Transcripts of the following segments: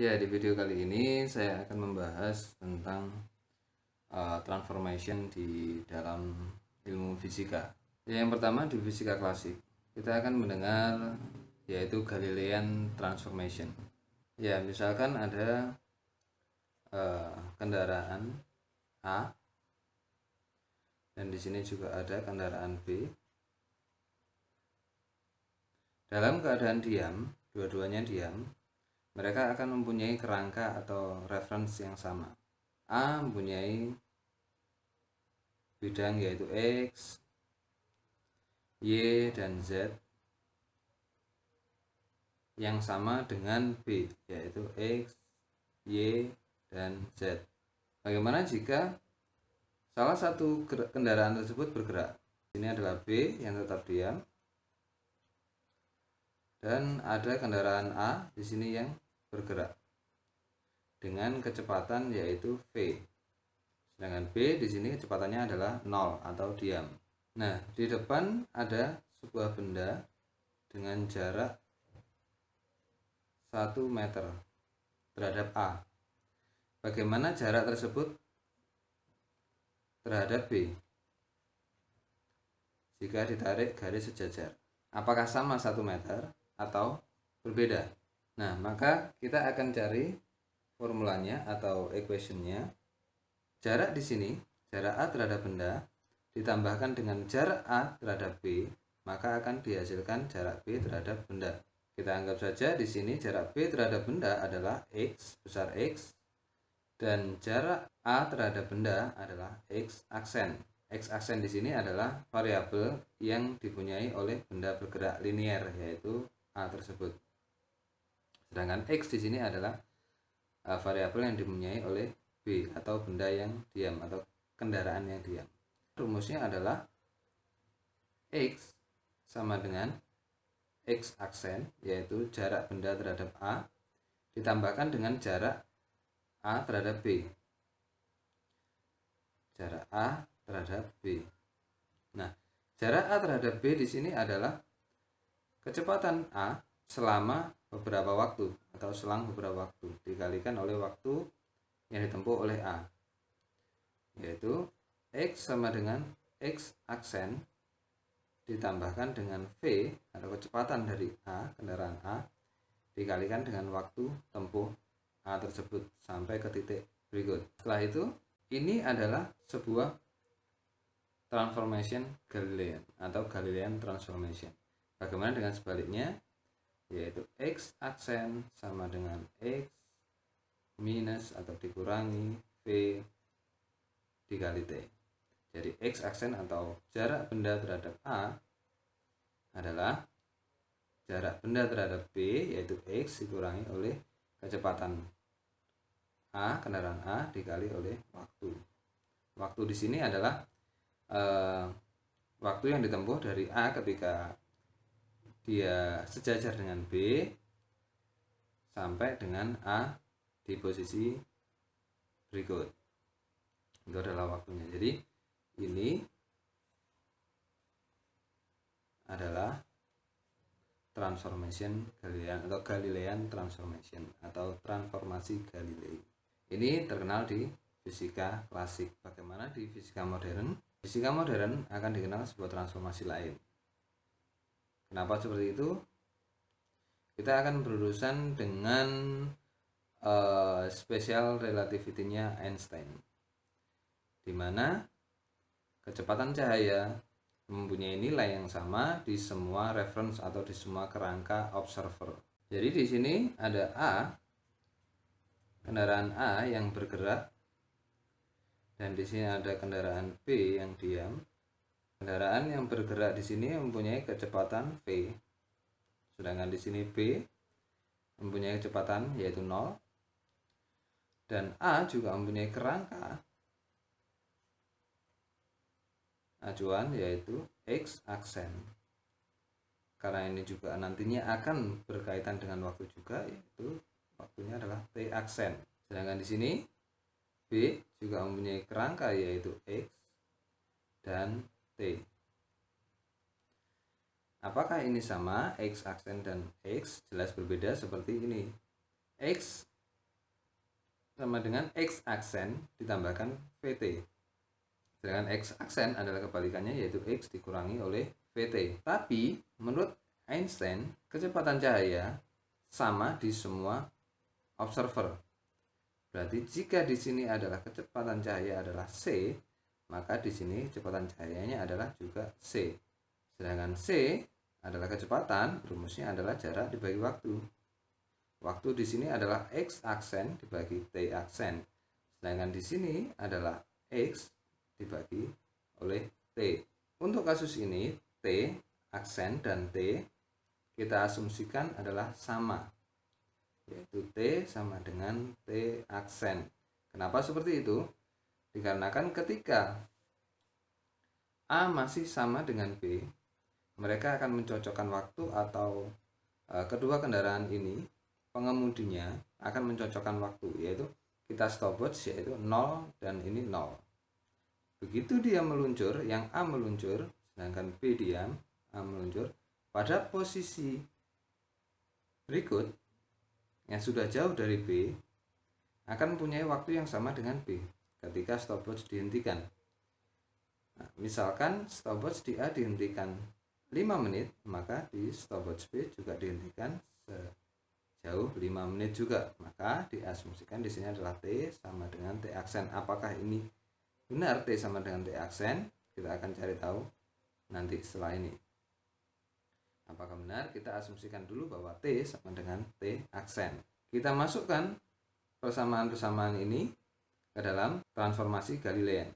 Ya, di video kali ini saya akan membahas tentang transformation di dalam ilmu fisika. Ya, yang pertama di fisika klasik, kita akan mendengar yaitu Galilean transformation. Ya, misalkan ada kendaraan A dan di sini juga ada kendaraan B. Dalam keadaan diam, dua-duanya diam, mereka akan mempunyai kerangka atau reference yang sama. A mempunyai bidang yaitu X, Y, dan Z yang sama dengan B yaitu X, Y, dan Z. Bagaimana jika salah satu kendaraan tersebut bergerak? Ini adalah B yang tetap diam dan ada kendaraan A di sini yang bergerak dengan kecepatan yaitu V. Sedangkan B di sini kecepatannya adalah 0 atau diam. Nah, di depan ada sebuah benda dengan jarak 1 meter terhadap A. Bagaimana jarak tersebut terhadap B jika ditarik garis sejajar? Apakah sama 1 meter atau berbeda? Nah, maka kita akan cari formulanya atau equationnya. Jarak di sini, jarak A terhadap benda ditambahkan dengan jarak A terhadap B, maka akan dihasilkan jarak B terhadap benda. Kita anggap saja di sini jarak B terhadap benda adalah X besar X dan jarak A terhadap benda adalah X aksen. X aksen di sini adalah variabel yang dipunyai oleh benda bergerak linier yaitu A tersebut. Sedangkan X di sini adalah variabel yang dipunyai oleh B atau benda yang diam atau kendaraan yang diam. Rumusnya adalah X sama dengan X aksen yaitu jarak benda terhadap A ditambahkan dengan jarak A terhadap B. Jarak A terhadap B. Nah, jarak A terhadap B di sini adalah kecepatan A selama beberapa waktu atau selang beberapa waktu dikalikan oleh waktu yang ditempuh oleh A, yaitu X sama dengan X aksen ditambahkan dengan V atau kecepatan dari A, kendaraan A, dikalikan dengan waktu tempuh A tersebut sampai ke titik berikut. Setelah itu, ini adalah sebuah transformation Galilean atau Galilean transformation. Bagaimana dengan sebaliknya? Yaitu X aksen sama dengan X minus atau dikurangi V dikali T. Jadi X aksen atau jarak benda terhadap A adalah jarak benda terhadap B yaitu X dikurangi oleh kecepatan A, kendaraan A dikali oleh waktu. Waktu di sini adalah waktu yang ditempuh dari A ketika dia sejajar dengan B sampai dengan A di posisi berikut. Itu adalah waktunya. Jadi ini adalah transformation Galilean atau Galilean transformation atau transformasi Galilei. Ini terkenal di fisika klasik. Bagaimana di fisika modern? Fisika modern akan dikenal sebuah transformasi lain. Kenapa seperti itu? Kita akan berurusan dengan special relativity-nya Einstein, di mana kecepatan cahaya mempunyai nilai yang sama di semua reference atau di semua kerangka observer. Jadi di sini ada A, kendaraan A yang bergerak, dan di sini ada kendaraan B yang diam. Kendaraan yang bergerak di sini mempunyai kecepatan V, sedangkan di sini B mempunyai kecepatan yaitu 0, dan A juga mempunyai kerangka acuan yaitu X aksen. Karena ini juga nantinya akan berkaitan dengan waktu juga, yaitu waktunya adalah T aksen. Sedangkan di sini B juga mempunyai kerangka yaitu X dan T. Apakah ini sama? X aksen dan X jelas berbeda seperti ini. X sama dengan X aksen ditambahkan VT. Sedangkan X aksen adalah kebalikannya, yaitu X dikurangi oleh VT. Tapi menurut Einstein, kecepatan cahaya sama di semua observer. Berarti jika di sini adalah kecepatan cahaya adalah C, maka di sini kecepatan cahayanya adalah juga C. Sedangkan C adalah kecepatan, rumusnya adalah jarak dibagi waktu. Waktu di sini adalah X aksen dibagi T aksen. Sedangkan di sini adalah X dibagi oleh T. Untuk kasus ini, T aksen dan T kita asumsikan adalah sama, yaitu T sama dengan T aksen. Kenapa seperti itu? Dikarenakan ketika A masih sama dengan B, mereka akan mencocokkan waktu, atau kedua kendaraan ini pengemudinya akan mencocokkan waktu, yaitu kita stopwatch yaitu 0 dan ini 0. Begitu dia meluncur, yang A meluncur sedangkan B diam, A meluncur pada posisi berikut yang sudah jauh dari B akan mempunyai waktu yang sama dengan B ketika stopwatch dihentikan. Nah, misalkan stopwatch di A dihentikan 5 menit, maka di stopwatch B juga dihentikan sejauh 5 menit juga. Maka diasumsikan di sini adalah T sama dengan T aksen. Apakah ini benar T sama dengan T aksen? Kita akan cari tahu nanti setelah ini. Apakah benar? Kita asumsikan dulu bahwa T sama dengan T aksen. Kita masukkan persamaan-persamaan ini ke dalam transformasi Galilean.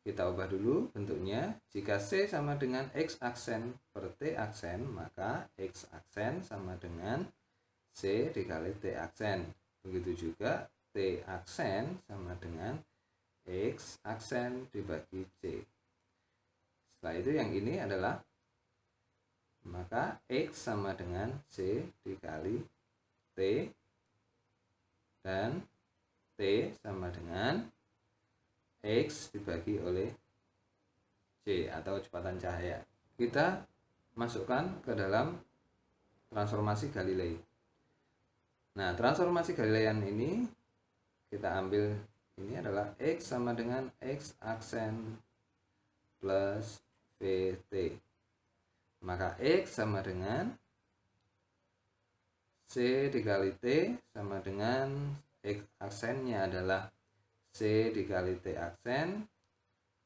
Kita ubah dulu bentuknya. Jika C sama dengan X aksen per T aksen, maka X aksen sama dengan C dikali T aksen. Begitu juga T aksen sama dengan X aksen dibagi C. Setelah itu yang ini adalah, maka X sama dengan C dikali T, dan T sama dengan X dibagi oleh C atau kecepatan cahaya. Kita masukkan ke dalam transformasi Galilei. Nah, transformasi Galilean ini kita ambil, ini adalah X sama dengan X aksen plus VT. Maka X sama dengan C dikali T sama dengan X aksennya adalah C dikali T aksen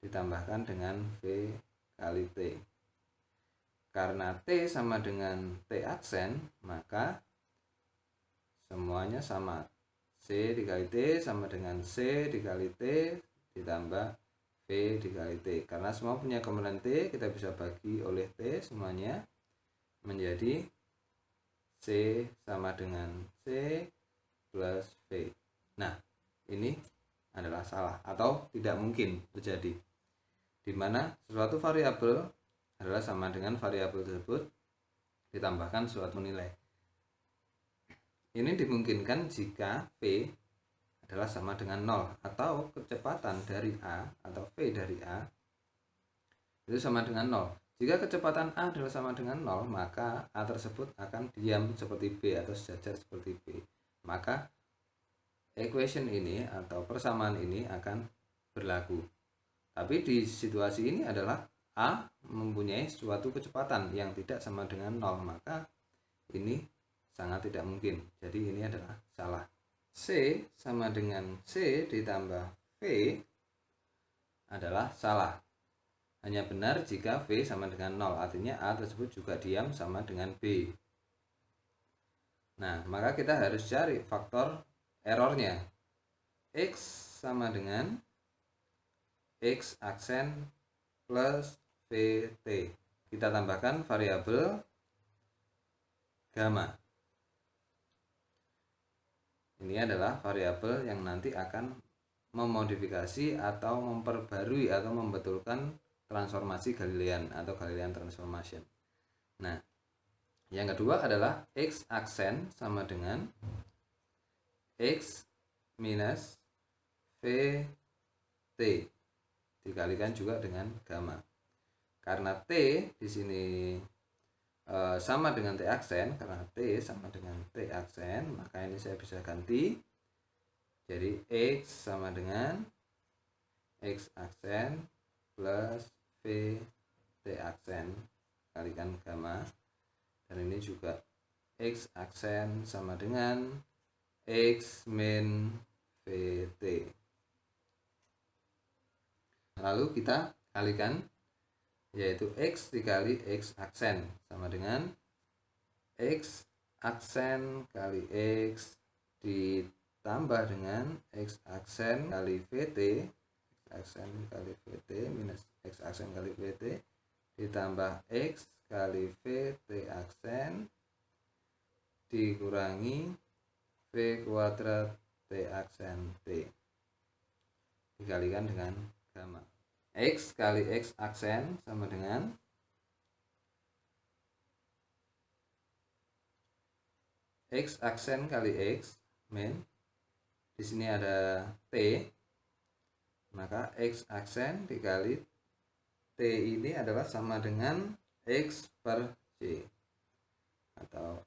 ditambahkan dengan V kali T. Karena T sama dengan T aksen, maka semuanya sama. C dikali T sama dengan C dikali T ditambah V dikali T. Karena semua punya komponen T, kita bisa bagi oleh T semuanya menjadi C sama dengan C plus V. Nah, ini adalah salah atau tidak mungkin terjadi, di mana suatu variabel adalah sama dengan variabel tersebut ditambahkan suatu nilai. Ini dimungkinkan jika V adalah sama dengan 0, atau kecepatan dari A atau V dari A itu sama dengan 0. Jika kecepatan A adalah sama dengan 0, maka A tersebut akan diam seperti B atau sejajar seperti B. Maka equation ini atau persamaan ini akan berlaku. Tapi di situasi ini adalah A mempunyai suatu kecepatan yang tidak sama dengan 0, maka ini sangat tidak mungkin. Jadi ini adalah salah. C sama dengan C ditambah V adalah salah. Hanya benar jika V sama dengan 0, artinya A tersebut juga diam sama dengan B. Nah, maka kita harus cari faktor errornya. X sama dengan X aksen plus VT. Kita tambahkan variabel gamma. Ini adalah variabel yang nanti akan memodifikasi atau memperbarui atau membetulkan transformasi Galilean atau Galilean transformation. Nah, yang kedua adalah X aksen sama dengan X minus VT dikalikan juga dengan gamma. Karena T di sini sama dengan T aksen, karena T sama dengan T aksen, maka ini saya bisa ganti. Jadi X sama dengan X aksen plus V T aksen kalikan gamma. Dan ini juga X aksen sama dengan X min VT. Lalu kita kalikan, yaitu X dikali X aksen sama dengan X aksen kali X ditambah dengan X aksen kali VT, X aksen kali VT minus X aksen kali VT ditambah X kali VT aksen dikurangi V kuadrat T aksen T dikalikan dengan gamma. X kali X aksen sama dengan X aksen kali X min, di sini ada T, maka X aksen dikali T ini adalah sama dengan X per C, atau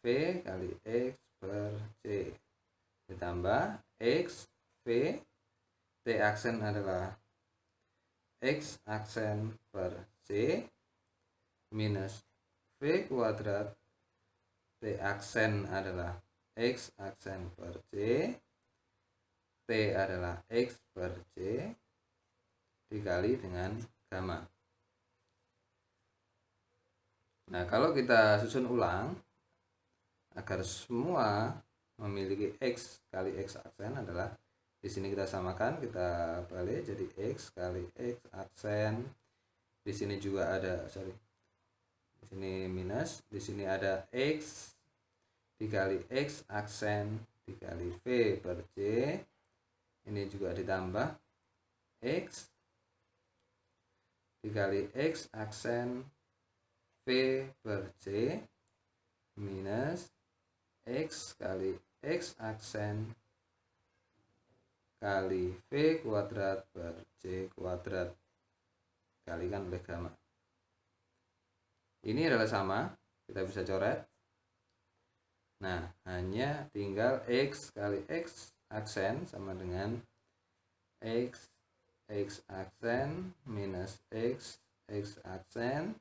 V kali X per C ditambah X V T aksen adalah X aksen per C minus V kuadrat T aksen adalah X aksen per C, T adalah X per C dikali dengan gamma. Nah, kalau kita susun ulang agar semua memiliki X kali X aksen adalah, di sini kita samakan, kita balik jadi X kali X aksen. Di sini juga ada, di sini minus, di sini ada X dikali X aksen dikali V per C. Ini juga ditambah X dikali X aksen V per C minus X kali X aksen kali V kuadrat per C kuadrat kalikan oleh gamma. Ini adalah sama, kita bisa coret. Nah, hanya tinggal X kali X aksen sama dengan X aksen minus X aksen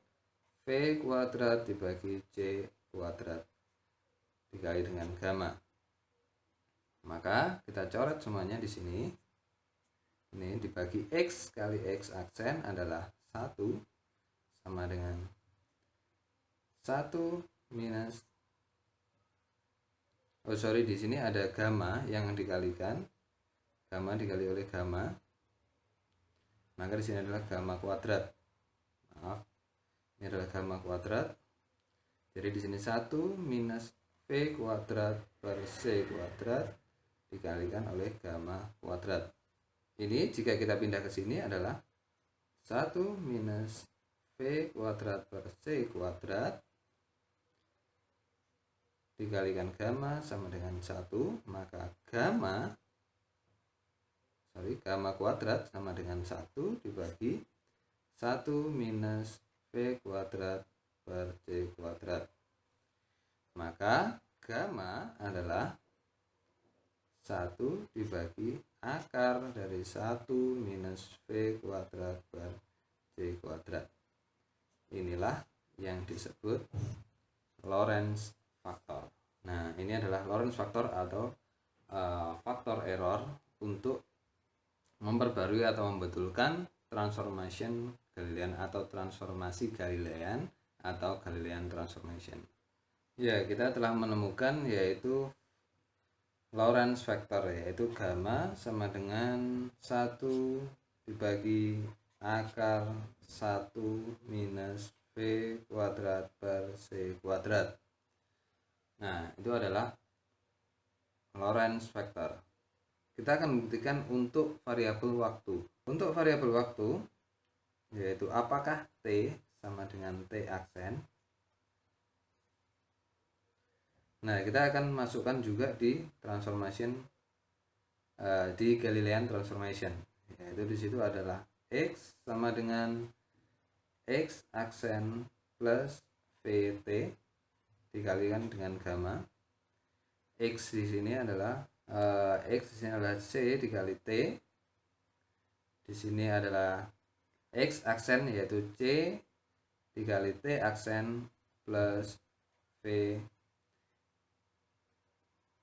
V kuadrat dibagi C kuadrat dikali dengan gamma. Maka kita coret semuanya di sini. Ini dibagi X kali X aksen adalah 1 sama dengan 1 minus, di sini ada gamma yang dikalikan, gamma dikali oleh gamma, maka di sini adalah gamma kuadrat. Maaf, ini adalah gamma kuadrat. Jadi di sini 1 minus V kuadrat per C kuadrat dikalikan oleh gamma kuadrat. Ini jika kita pindah ke sini adalah 1 minus V kuadrat per C kuadrat dikalikan gamma sama dengan 1, maka gamma kuadrat sama dengan 1 dibagi 1 minus V kuadrat per C kuadrat. Maka gamma adalah 1 dibagi akar dari 1 minus V kuadrat per C kuadrat. Inilah yang disebut Lorentz faktor. Nah, ini adalah Lorentz faktor atau faktor error untuk memperbarui atau membetulkan transformation Galilean atau transformasi Galilean atau Galilean transformation. Ya, kita telah menemukan yaitu Lorentz faktor, yaitu gamma sama dengan 1 dibagi akar 1 minus V kuadrat per C kuadrat. Nah, itu adalah Lorentz faktor. Kita akan membuktikan untuk variabel waktu. Untuk variabel waktu, yaitu apakah T sama dengan T aksen. Nah, kita akan masukkan juga di transformation, di Galilean transformation. Yaitu di situ adalah X sama dengan X aksen plus VT dikalikan dengan gamma. X di sini adalah C dikali T. Di sini adalah X aksen yaitu C dikali T aksen plus V.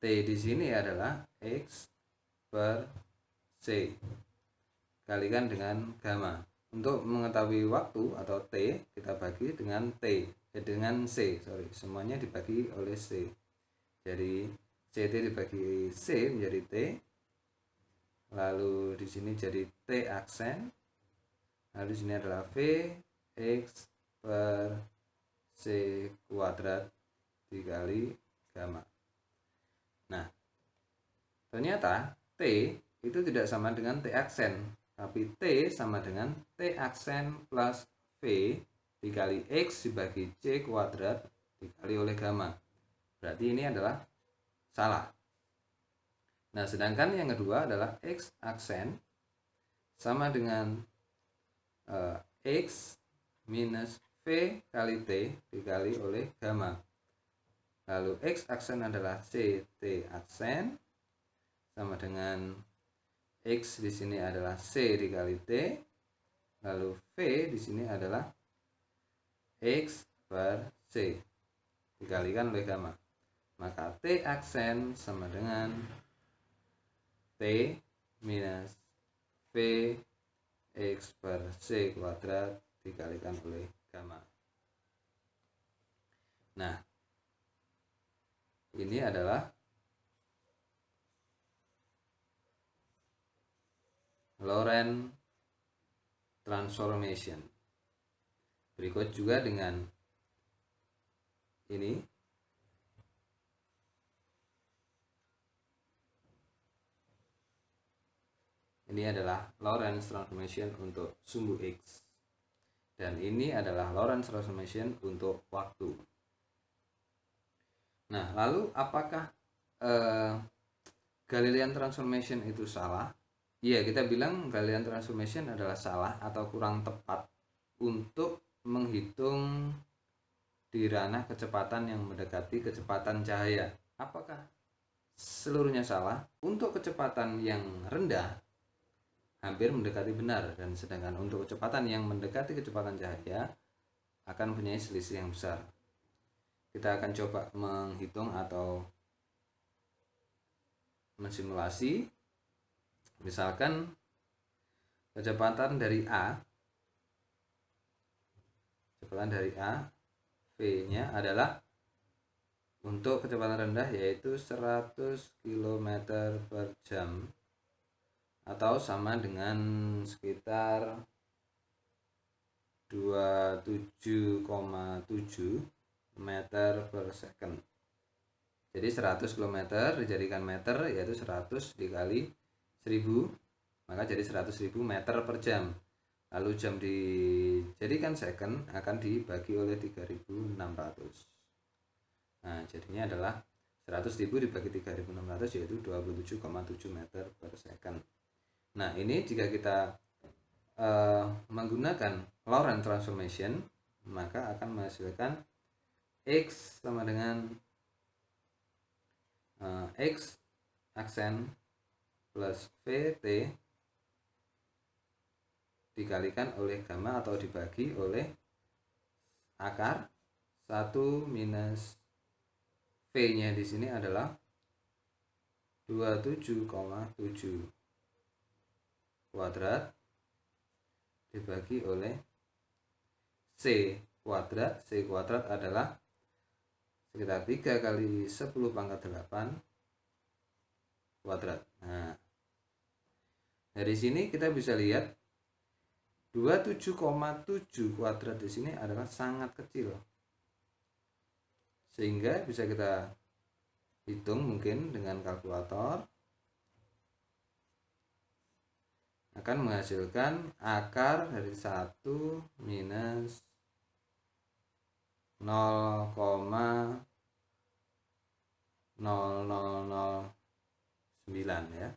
T di sini adalah X per C kalikan dengan gamma. Untuk mengetahui waktu atau T kita bagi dengan dengan C, semuanya dibagi oleh C. Jadi CT dibagi C menjadi T. Lalu di sini jadi T aksen. Lalu di sini adalah V X per C kuadrat dikali gamma. Nah, ternyata T itu tidak sama dengan T aksen, tapi T sama dengan T aksen plus V dikali X dibagi C kuadrat dikali oleh gamma. Berarti ini adalah salah. Nah, sedangkan yang kedua adalah X aksen sama dengan X minus V kali T dikali oleh gamma. Lalu X aksen adalah CT aksen sama dengan X di sini adalah C dikali T. Lalu V di sini adalah X per C dikalikan oleh gamma. Maka T aksen sama dengan T minus V X per C kuadrat dikalikan oleh gamma. Nah, ini adalah Lorentz transformation. Berikut juga dengan ini. Ini adalah Lorentz transformation untuk sumbu X. Dan ini adalah Lorentz transformation untuk waktu. Nah, lalu apakah Galilean transformation itu salah? Iya, kita bilang Galilean transformation adalah salah atau kurang tepat untuk menghitung di ranah kecepatan yang mendekati kecepatan cahaya. Apakah seluruhnya salah? Untuk kecepatan yang rendah hampir mendekati benar, dan sedangkan untuk kecepatan yang mendekati kecepatan cahaya akan mempunyai selisih yang besar. Kita akan coba menghitung atau mensimulasi. Misalkan kecepatan dari A V-nya adalah untuk kecepatan rendah yaitu 100 km per jam atau sama dengan sekitar 27,7 meter per second. Jadi 100 km dijadikan meter yaitu 100 dikali 1000, maka jadi 100.000 meter per jam. Lalu jam dijadikan second akan dibagi oleh 3600. Nah, jadinya adalah 100.000 dibagi 3600 yaitu 27,7 meter per second. Nah, ini jika kita menggunakan Lorentz transformation, maka akan menghasilkan X sama dengan X aksen plus VT dikalikan oleh gamma atau dibagi oleh akar 1 minus V-nya di sini adalah 27,7 kuadrat dibagi oleh C kuadrat. C kuadrat adalah sekitar 3 kali 10 pangkat 8 kuadrat. Nah, dari sini kita bisa lihat 27,7 kuadrat di sini adalah sangat kecil, sehingga bisa kita hitung mungkin dengan kalkulator akan menghasilkan akar dari 1 minus 0,0009 ya.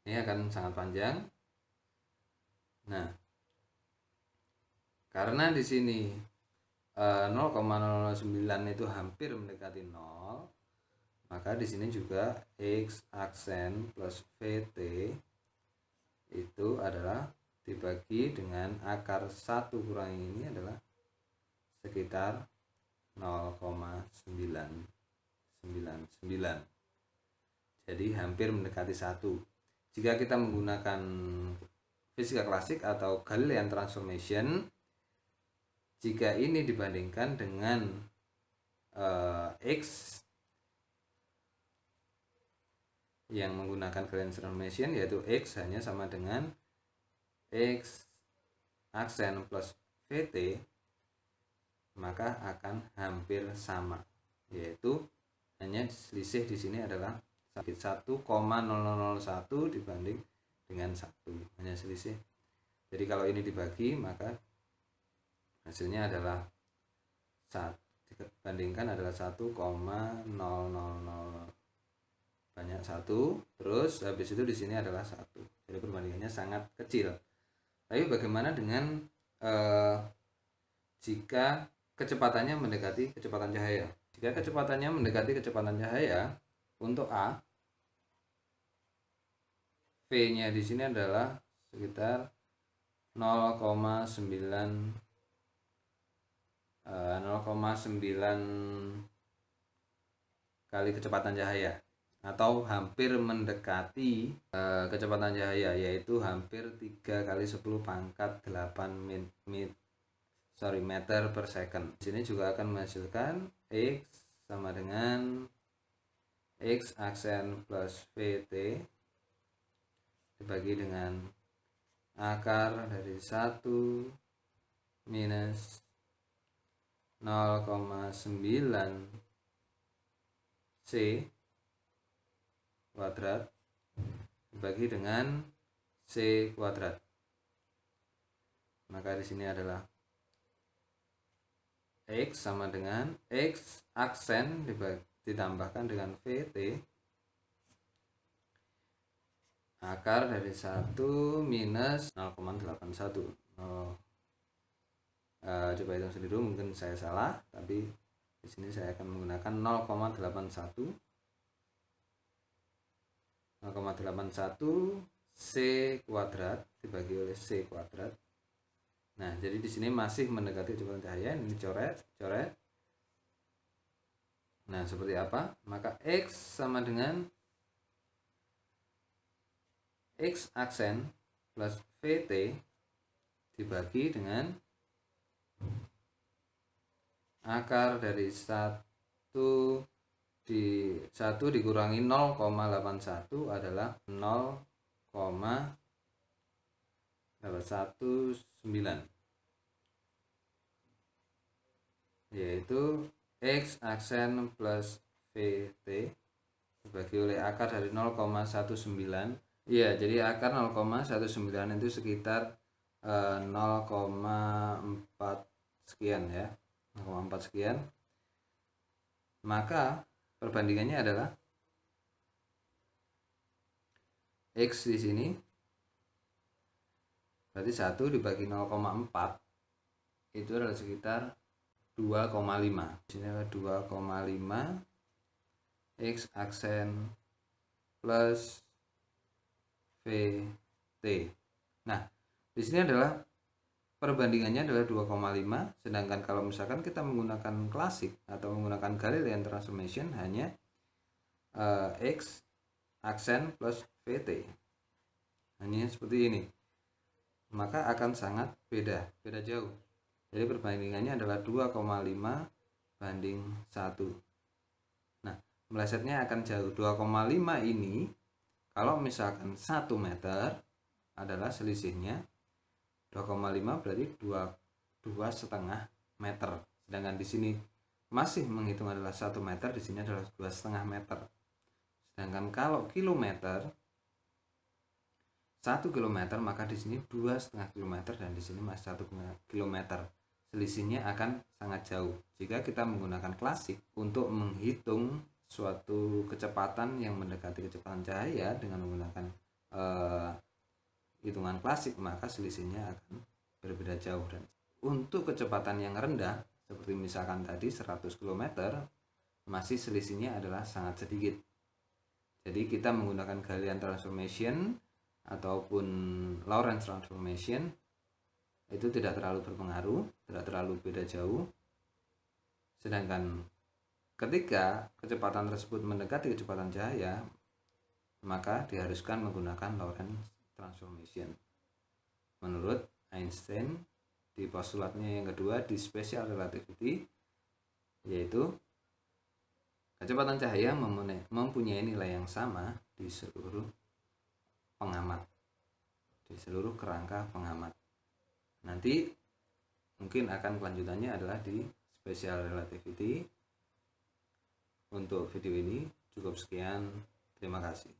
Ini akan sangat panjang. Nah, karena di sini 0,009 itu hampir mendekati 0, maka di sini juga X aksen plus VT itu adalah dibagi dengan akar 1 kurangi ini adalah sekitar 0,999. Jadi hampir mendekati 1. Jika kita menggunakan fisika klasik atau Galilean transformation, jika ini dibandingkan dengan X yang menggunakan Galilean transformation, yaitu X hanya sama dengan X aksen plus VT, maka akan hampir sama, yaitu hanya selisih di sini adalah 1,0001 dibanding dengan 1, hanya selisih. Jadi kalau ini dibagi maka hasilnya adalah dibandingkan adalah 1,000 banyak 1, terus habis itu di sini adalah 1. Jadi perbandingannya sangat kecil. Tapi bagaimana dengan jika kecepatannya mendekati kecepatan cahaya? Jika kecepatannya mendekati kecepatan cahaya, untuk A, V-nya di sini adalah sekitar 0,9 kali kecepatan cahaya, atau hampir mendekati kecepatan cahaya, yaitu hampir 3 kali 10 pangkat 8 meter per second. Di sini juga akan menghasilkan X sama dengan X aksen plus VT dibagi dengan akar dari 1 minus 0,9 C kuadrat dibagi dengan C kuadrat. Maka di sini adalah X sama dengan X aksen ditambahkan dengan VT akar dari 1 minus 0,81. Coba hitung sendiri, mungkin saya salah, tapi di sini saya akan menggunakan 0,81 C kuadrat dibagi oleh C kuadrat. Nah, jadi di sini masih mendekati kecepatan cahaya. Ini coret. Nah, seperti apa? Maka X sama dengan X aksen plus VT dibagi dengan akar dari 1 dikurangi 0,81 adalah 0,819, yaitu X aksen plus VT dibagi oleh akar dari 0,19. Iya, jadi akar 0,19 itu sekitar 0,4 sekian ya, 0,4 sekian. Maka perbandingannya adalah X di sini berarti 1 dibagi 0,4 itu adalah sekitar 2,5. Di sini adalah 2,5 X aksen plus VT. Nah, di sini adalah perbandingannya adalah 2,5, sedangkan kalau misalkan kita menggunakan klasik atau menggunakan Galilean transformation hanya X aksen plus VT. Hanya seperti ini. Maka akan sangat beda jauh. Jadi perbandingannya adalah 2,5 banding 1. Nah, melesetnya akan jauh. 2,5 ini kalau misalkan 1 meter adalah selisihnya 2,5 berarti 2,5 meter. Sedangkan di sini masih menghitung adalah 1 meter, di sini adalah 2,5 meter. Sedangkan kalau kilometer 1 kilometer, maka di sini 2,5 kilometer dan di sini masih 1 kilometer. Selisihnya akan sangat jauh. Jika kita menggunakan klasik untuk menghitung suatu kecepatan yang mendekati kecepatan cahaya dengan menggunakan hitungan klasik, maka selisihnya akan berbeda jauh. Dan untuk kecepatan yang rendah seperti misalkan tadi 100 km, masih selisihnya adalah sangat sedikit. Jadi kita menggunakan Galilean transformation ataupun Lorentz transformation itu tidak terlalu berpengaruh, tidak terlalu beda jauh. Sedangkan ketika kecepatan tersebut mendekati kecepatan cahaya, maka diharuskan menggunakan Lorentz transformation. Menurut Einstein, di postulatnya yang kedua di special relativity, yaitu kecepatan cahaya mempunyai nilai yang sama di seluruh pengamat, di seluruh kerangka pengamat. Nanti mungkin akan kelanjutannya adalah di special relativity. Untuk video ini cukup sekian, terima kasih.